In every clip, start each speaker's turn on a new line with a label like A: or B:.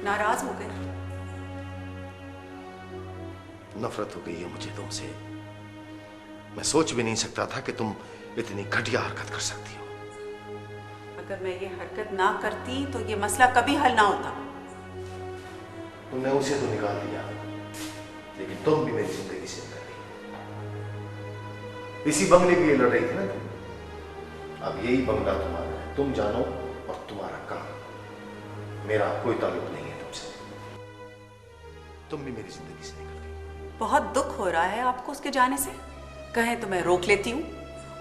A: नाराज हो गए?
B: नफरत हो गई है मुझे तुमसे। मैं सोच भी नहीं सकता था कि तुम इतनी घटिया हरकत कर सकती हो।
A: अगर मैं ये हरकत ना करती तो ये मसला कभी हल ना होता।
B: तुमने उसे तो निकाल दिया, लेकिन तुम भी मेरी जिंदगी से निकल गई। इसी बंगले के लिए लड़ रही थी ना तुम। अब यही बंगला तुम्हारा है, तुम जानो और तुम्हारा काम। मेरा कोई ताल्लुक नहीं है तुमसे। तुम भी मेरी जिंदगी से निकल गई।
A: बहुत दुख हो रहा है आपको उसके जाने से? कहें तो मैं रोक लेती हूँ,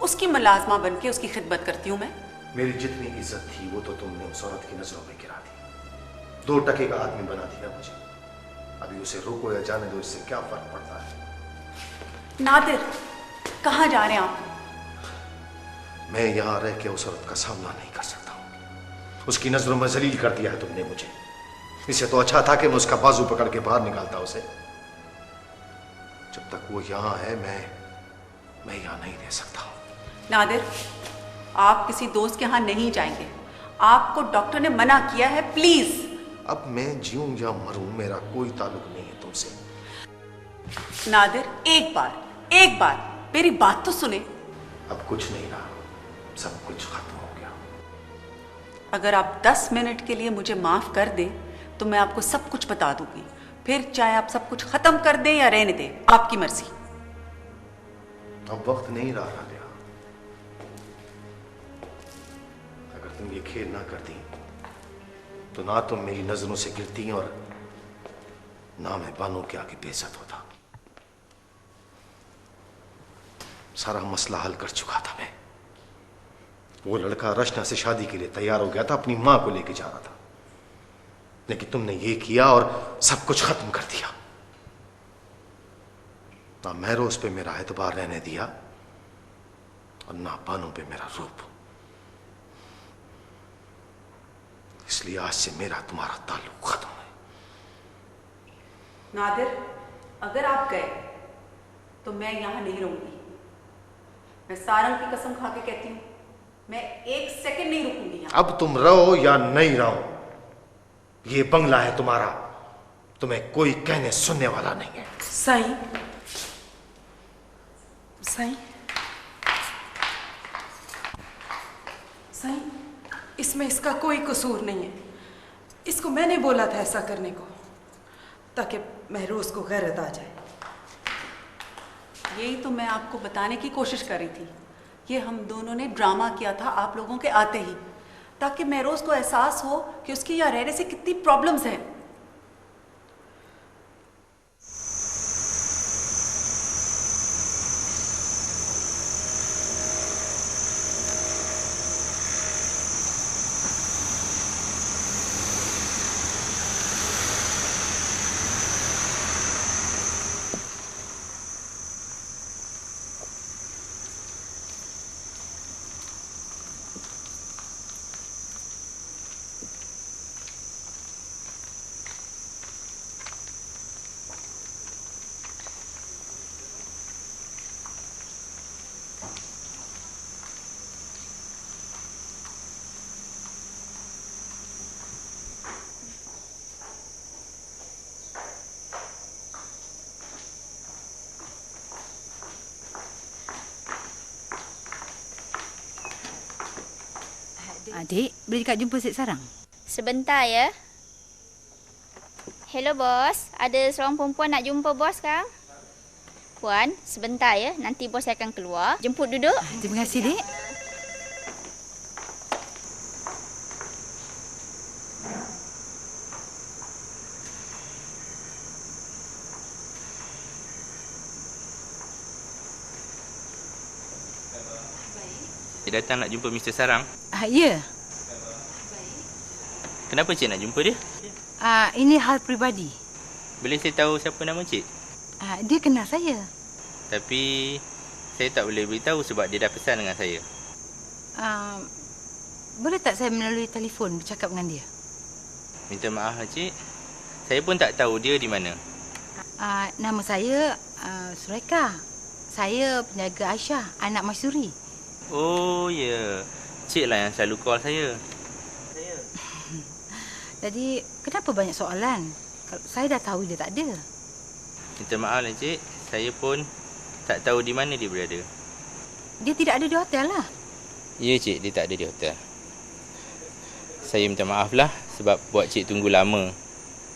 A: उसकी मुलाजमा बन के उसकी खिदमत करती हूँ मैं।
B: मेरी जितनी इज्जत थी वो तो तुमने उस औरत की नजरों में गिरा दी। 2 टके का आदमी बना दिया मुझे। अभी उसे रोको या जाने दो, इससे क्या फर्क पड़ता है?
A: नादिर, कहाँ जा रहे हैं आप?
B: मैं यहां रह के उस औरत का सामना नहीं कर सकता हूं। उसकी नजरों में जलील कर दिया है तुमने मुझे। इससे तो अच्छा था कि मैं उसका बाजू पकड़ के बाहर निकालता उसे। जब तक वो यहां है मैं यहां नहीं रह सकता हूं।
A: नादिर, आप किसी दोस्त के यहाँ नहीं जाएंगे। आपको डॉक्टर ने मना किया है, प्लीज।
B: अब मैं जीऊं या मरूं, मेरा कोई ताल्लुक नहीं है तुमसे।
A: नादिर, एक बार मेरी बात तो सुने।
B: अब कुछ नहीं रहा, सब कुछ खत्म हो गया।
A: अगर आप 10 मिनट के लिए मुझे माफ कर दें तो मैं आपको सब कुछ बता दूंगी। फिर चाहे आप सब कुछ खत्म कर दें या रहने दें, आपकी मर्जी।
B: अब वक्त नहीं रहा राबिया। अगर तुम ये खेल ना करती तो ना तुम मेरी नजरों से गिरती और ना मैं बानों के आगे बेइज्जत होता। सारा मसला हल कर चुका था मैं। वो लड़का रचना से शादी के लिए तैयार हो गया था, अपनी मां को लेके जा रहा था। लेकिन तुमने ये किया और सब कुछ खत्म कर दिया। ना महरोज पे मेरा एतबार रहने दिया और ना बानों पे मेरा रूप। इसलिए आज से मेरा तुम्हारा ताल्लुक खत्म है।
A: नादिर, अगर आप गए तो मैं यहां नहीं रहूंगी। मैं सारंग की कसम खा के कहती हूं, मैं 1 सेकंड नहीं रुकूंगी यहां।
B: अब तुम रहो या नहीं रहो, ये बंगला है तुम्हारा। तुम्हें कोई कहने सुनने वाला नहीं है।
C: साईं, इसमें इसका कोई कसूर नहीं है। इसको मैंने बोला था ऐसा करने को, ताकि महरोज को गैरत आ जाए।
A: यही तो मैं आपको बताने की कोशिश कर रही थी। ये हम दोनों ने ड्रामा किया था आप लोगों के आते ही, ताकि महरोज को एहसास हो कि उसके यहाँ रहने से कितनी प्रॉब्लम्स हैं।
D: Adik, boleh dekat jumpa Cik Sarang?
E: Sebentar ya. Hello bos, ada seorang perempuan nak jumpa bos sekarang. Puan, sebentar ya, nanti bos akan keluar. Jemput duduk.
D: Terima kasih, Dek.
F: Cik datang nak jumpa Mr. Sarang.
D: Ya.
F: Kenapa cik nak jumpa dia?
D: Ini hal peribadi.
F: Boleh saya tahu siapa nama cik?
D: Dia kenal saya.
F: Tapi saya tak boleh beritahu sebab dia dah pesan dengan saya.
D: Boleh tak saya melalui telefon bercakap dengan dia?
F: Minta maaf cik. Saya pun tak tahu dia di mana.
D: Nama saya Suraika. Saya penjaga Aisyah, anak Masyuri.
F: Oh ya, cik lah yang selalu call saya.
D: Jadi, kenapa banyak soalan? Kalau saya dah tahu dia tak ada.
F: Minta maaf lah cik, saya pun tak tahu di mana dia berada.
D: Dia tidak ada di hotel lah.
F: Ya cik, dia tak ada di hotel. Saya minta maaf lah sebab buat cik tunggu lama.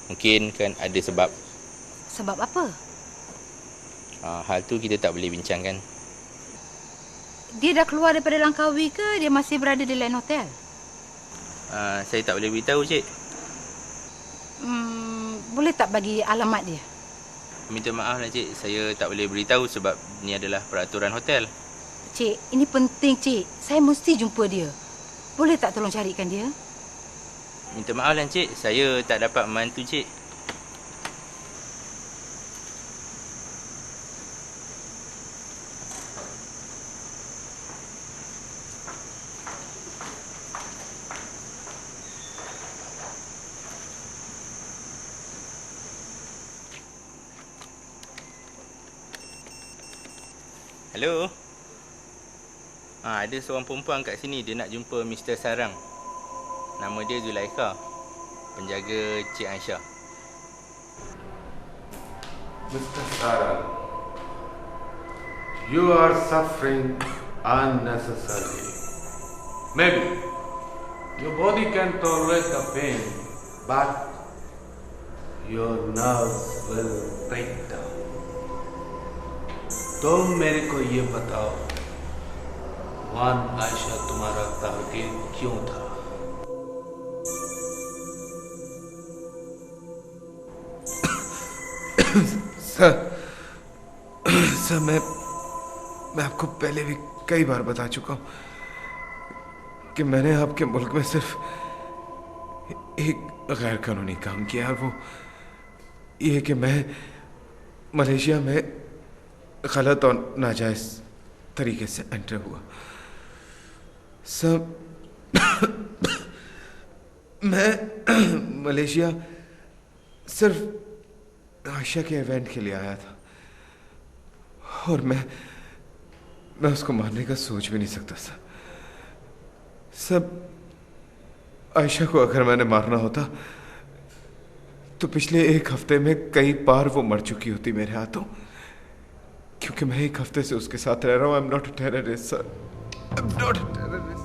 F: Mungkin kan ada sebab.
D: Sebab apa?
F: Hal tu kita tak boleh bincangkan.
D: Dia dah keluar daripada Langkawi ke dia masih berada di lain hotel?
F: Saya tak boleh beritahu cik.
D: Boleh tak bagi alamat dia?
F: Minta maaf lah cik, saya tak boleh beritahu sebab ni adalah peraturan hotel.
D: Cik, ini penting cik. Saya mesti jumpa dia. Boleh tak tolong carikan dia?
F: Minta maaf lah cik, saya tak dapat membantu cik. Hello. Ada seorang perempuan kat sini, dia nak jumpa Mr. Sarang. Nama dia Zulaikha, penjaga Cik Aisyah.
G: Mr. Sarang, you are suffering unnecessarily. Maybe your body can tolerate the pain, but your nerves will break down. तुम मेरे को ये बताओ, one Ayesha तुम्हारा target क्यों था?
B: Sir मैं आपको पहले भी कई बार बता चुका हूं कि मैंने आपके मुल्क में सिर्फ एक गैर कानूनी काम किया और वो ये कि मैं मलेशिया में गलत और नाजायज तरीके से एंटर हुआ। सब मैं मलेशिया सिर्फ आयशा के इवेंट के लिए आया था और मैं उसको मारने का सोच भी नहीं सकता सर। सब आयशा को अगर मैंने मारना होता तो पिछले एक हफ्ते में कई बार वो मर चुकी होती मेरे हाथों, क्योंकि मैं एक हफ्ते से उसके साथ रह रहा हूं। I am not a terrorist sir, I am not a terrorist.